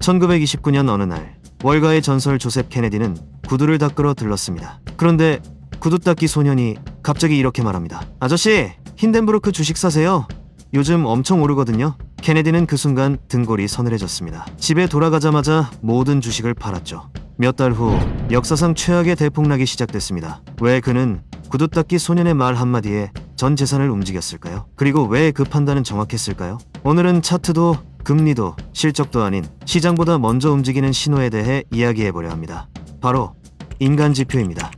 1929년 어느 날 월가의 전설 조셉 케네디는 구두를 닦으러 들렀습니다. 그런데 구두 닦기 소년이 갑자기 이렇게 말합니다. 아저씨, 힌덴부르크 주식 사세요. 요즘 엄청 오르거든요. 케네디는 그 순간 등골이 서늘해졌습니다. 집에 돌아가자마자 모든 주식을 팔았죠. 몇 달 후 역사상 최악의 대폭락이 시작됐습니다. 왜 그는 구두 닦기 소년의 말 한마디에 전 재산을 움직였을까요? 그리고 왜 그 판단은 정확했을까요? 오늘은 차트도 금리도 실적도 아닌 시장보다 먼저 움직이는 신호에 대해 이야기해보려 합니다. 바로 인간지표입니다.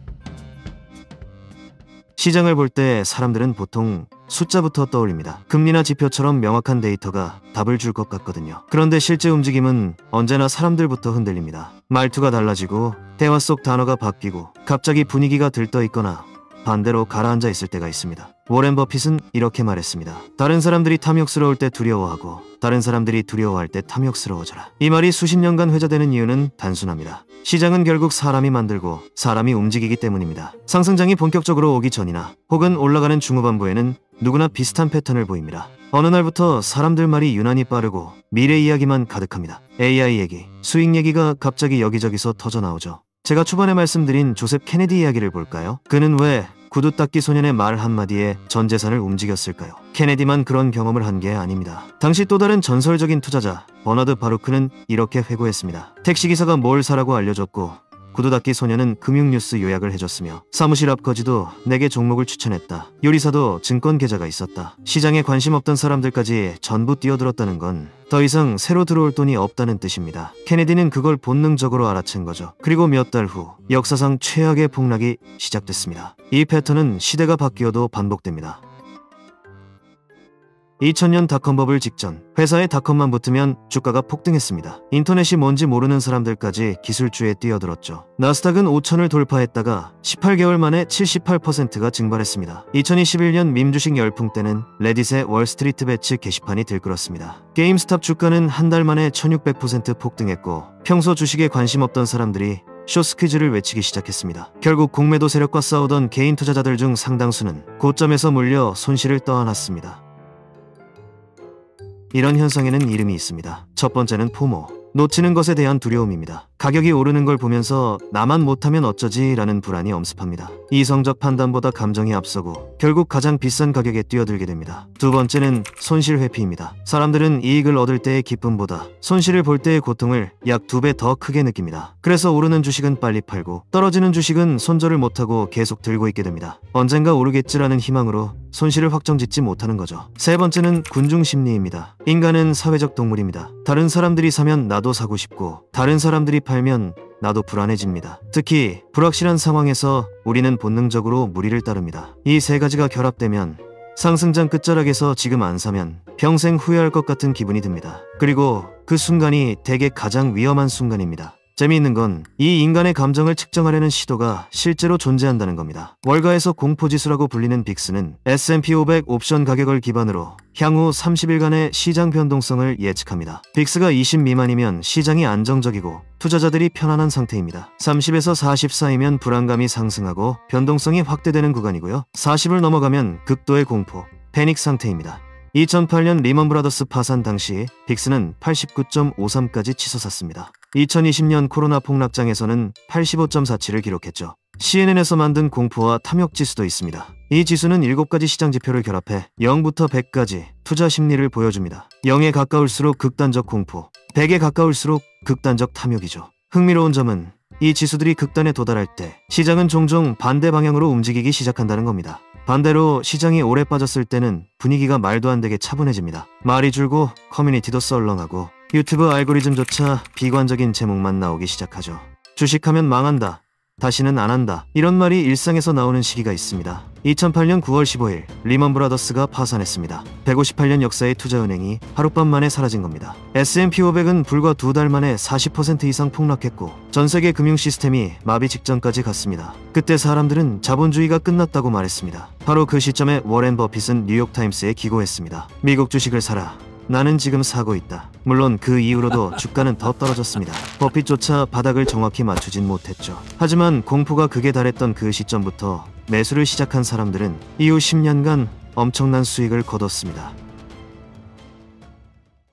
시장을 볼 때 사람들은 보통 숫자부터 떠올립니다. 금리나 지표처럼 명확한 데이터가 답을 줄 것 같거든요. 그런데 실제 움직임은 언제나 사람들부터 흔들립니다. 말투가 달라지고 대화 속 단어가 바뀌고 갑자기 분위기가 들떠있거나 반대로 가라앉아 있을 때가 있습니다. 워렌 버핏은 이렇게 말했습니다. 다른 사람들이 탐욕스러울 때 두려워하고 다른 사람들이 두려워할 때 탐욕스러워져라. 이 말이 수십 년간 회자되는 이유는 단순합니다. 시장은 결국 사람이 만들고 사람이 움직이기 때문입니다. 상승장이 본격적으로 오기 전이나 혹은 올라가는 중후반부에는 누구나 비슷한 패턴을 보입니다. 어느 날부터 사람들 말이 유난히 빠르고 미래 이야기만 가득합니다. AI 얘기, 수익 얘기가 갑자기 여기저기서 터져나오죠. 제가 초반에 말씀드린 조셉 케네디 이야기를 볼까요? 그는 왜 구두 닦기 소년의 말 한마디에 전 재산을 움직였을까요? 케네디만 그런 경험을 한 게 아닙니다. 당시 또 다른 전설적인 투자자 버나드 바루크는 이렇게 회고했습니다. 택시기사가 뭘 사라고 알려줬고 구두 닦기 소년은 금융뉴스 요약을 해줬으며 사무실 앞 거지도 내게 종목을 추천했다. 요리사도 증권 계좌가 있었다. 시장에 관심 없던 사람들까지 전부 뛰어들었다는 건 더 이상 새로 들어올 돈이 없다는 뜻입니다. 케네디는 그걸 본능적으로 알아챈 거죠. 그리고 몇 달 후 역사상 최악의 폭락이 시작됐습니다. 이 패턴은 시대가 바뀌어도 반복됩니다. 2000년 닷컴 버블 직전 회사에 닷컴만 붙으면 주가가 폭등했습니다. 인터넷이 뭔지 모르는 사람들까지 기술주에 뛰어들었죠. 나스닥은 5천을 돌파했다가 18개월 만에 78%가 증발했습니다. 2021년 밈 주식 열풍 때는 레딧의 월스트리트 배츠 게시판이 들끓었습니다. 게임스탑 주가는 한 달 만에 1600% 폭등했고 평소 주식에 관심 없던 사람들이 숏스퀴즈를 외치기 시작했습니다. 결국 공매도 세력과 싸우던 개인 투자자들 중 상당수는 고점에서 물려 손실을 떠안았습니다. 이런 현상에는 이름이 있습니다. 첫 번째는 포모, 놓치는 것에 대한 두려움입니다. 가격이 오르는 걸 보면서 나만 못하면 어쩌지 라는 불안이 엄습합니다. 이성적 판단보다 감정이 앞서고 결국 가장 비싼 가격에 뛰어들게 됩니다. 두 번째는 손실 회피입니다. 사람들은 이익을 얻을 때의 기쁨보다 손실을 볼 때의 고통을 약 2배 더 크게 느낍니다. 그래서 오르는 주식은 빨리 팔고 떨어지는 주식은 손절을 못하고 계속 들고 있게 됩니다. 언젠가 오르겠지라는 희망으로 손실을 확정짓지 못하는 거죠. 세 번째는 군중 심리입니다. 인간은 사회적 동물입니다. 다른 사람들이 사면 나도 사고 싶고 다른 사람들이 팔면 나도 불안해집니다. 특히 불확실한 상황에서 우리는 본능적으로 무리를 따릅니다. 이 세 가지가 결합되면 상승장 끝자락에서 지금 안 사면 평생 후회할 것 같은 기분이 듭니다. 그리고 그 순간이 대개 가장 위험한 순간입니다. 재미있는 건 이 인간의 감정을 측정하려는 시도가 실제로 존재한다는 겁니다. 월가에서 공포지수라고 불리는 빅스는 S&P 500 옵션 가격을 기반으로 향후 30일간의 시장 변동성을 예측합니다. 빅스가 20 미만이면 시장이 안정적이고 투자자들이 편안한 상태입니다. 30에서 40 사이면 불안감이 상승하고 변동성이 확대되는 구간이고요. 40을 넘어가면 극도의 공포, 패닉 상태입니다. 2008년 리먼 브라더스 파산 당시 빅스는 89.53까지 치솟았습니다. 2020년 코로나 폭락장에서는 85.47을 기록했죠. CNN에서 만든 공포와 탐욕 지수도 있습니다. 이 지수는 7가지 시장 지표를 결합해 0부터 100까지 투자 심리를 보여줍니다. 0에 가까울수록 극단적 공포, 100에 가까울수록 극단적 탐욕이죠. 흥미로운 점은 이 지수들이 극단에 도달할 때 시장은 종종 반대 방향으로 움직이기 시작한다는 겁니다. 반대로 시장이 오래 빠졌을 때는 분위기가 말도 안 되게 차분해집니다. 말이 줄고 커뮤니티도 썰렁하고 유튜브 알고리즘조차 비관적인 제목만 나오기 시작하죠. 주식하면 망한다, 다시는 안 한다, 이런 말이 일상에서 나오는 시기가 있습니다. 2008년 9월 15일 리먼 브라더스가 파산했습니다. 158년 역사의 투자은행이 하룻밤 만에 사라진 겁니다. S&P 500은 불과 2달 만에 40% 이상 폭락했고 전 세계 금융 시스템이 마비 직전까지 갔습니다. 그때 사람들은 자본주의가 끝났다고 말했습니다. 바로 그 시점에 워렌 버핏은 뉴욕타임스에 기고했습니다. 미국 주식을 사라. 나는 지금 사고 있다. 물론 그 이후로도 주가는 더 떨어졌습니다. 버핏조차 바닥을 정확히 맞추진 못했죠. 하지만 공포가 극에 달했던 그 시점부터 매수를 시작한 사람들은 이후 10년간 엄청난 수익을 거뒀습니다.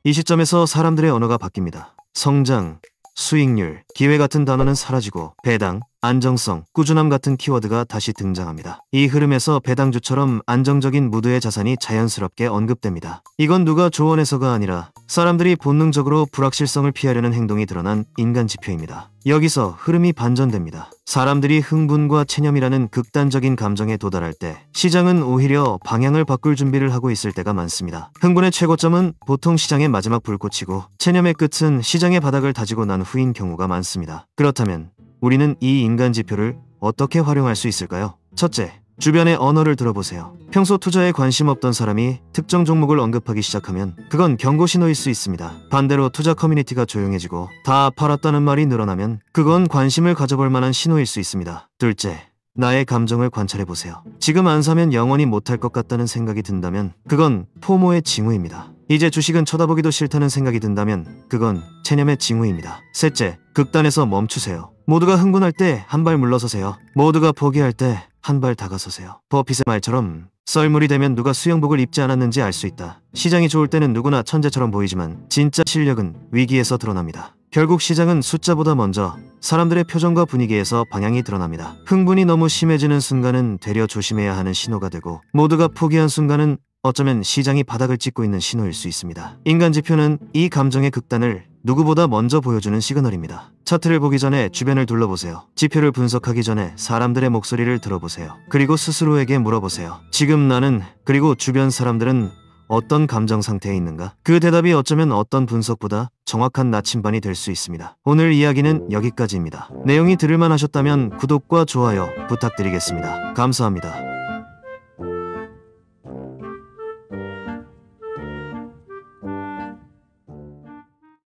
이 시점에서 사람들의 언어가 바뀝니다. 성장, 수익률, 기회 같은 단어는 사라지고 배당, 안정성, 꾸준함 같은 키워드가 다시 등장합니다. 이 흐름에서 배당주처럼 안정적인 무드의 자산이 자연스럽게 언급됩니다. 이건 누가 조언해서가 아니라 사람들이 본능적으로 불확실성을 피하려는 행동이 드러난 인간 지표입니다. 여기서 흐름이 반전됩니다. 사람들이 흥분과 체념이라는 극단적인 감정에 도달할 때 시장은 오히려 방향을 바꿀 준비를 하고 있을 때가 많습니다. 흥분의 최고점은 보통 시장의 마지막 불꽃이고 체념의 끝은 시장의 바닥을 다지고 난 후인 경우가 많습니다. 그렇다면 우리는 이 인간 지표를 어떻게 활용할 수 있을까요? 첫째, 주변의 언어를 들어보세요. 평소 투자에 관심 없던 사람이 특정 종목을 언급하기 시작하면 그건 경고 신호일 수 있습니다. 반대로 투자 커뮤니티가 조용해지고 다 팔았다는 말이 늘어나면 그건 관심을 가져볼 만한 신호일 수 있습니다. 둘째, 나의 감정을 관찰해보세요. 지금 안 사면 영원히 못할 것 같다는 생각이 든다면 그건 포모의 징후입니다. 이제 주식은 쳐다보기도 싫다는 생각이 든다면 그건 체념의 징후입니다. 셋째, 극단에서 멈추세요. 모두가 흥분할 때 한 발 물러서세요. 모두가 포기할 때 한 발 다가서세요. 버핏의 말처럼 썰물이 되면 누가 수영복을 입지 않았는지 알 수 있다. 시장이 좋을 때는 누구나 천재처럼 보이지만 진짜 실력은 위기에서 드러납니다. 결국 시장은 숫자보다 먼저 사람들의 표정과 분위기에서 방향이 드러납니다. 흥분이 너무 심해지는 순간은 되려 조심해야 하는 신호가 되고 모두가 포기한 순간은 어쩌면 시장이 바닥을 찍고 있는 신호일 수 있습니다. 인간 지표는 이 감정의 극단을 누구보다 먼저 보여주는 시그널입니다. 차트를 보기 전에 주변을 둘러보세요. 지표를 분석하기 전에 사람들의 목소리를 들어보세요. 그리고 스스로에게 물어보세요. 지금 나는 그리고 주변 사람들은 어떤 감정 상태에 있는가? 그 대답이 어쩌면 어떤 분석보다 정확한 나침반이 될 수 있습니다. 오늘 이야기는 여기까지입니다. 내용이 들을만 하셨다면 구독과 좋아요 부탁드리겠습니다. 감사합니다.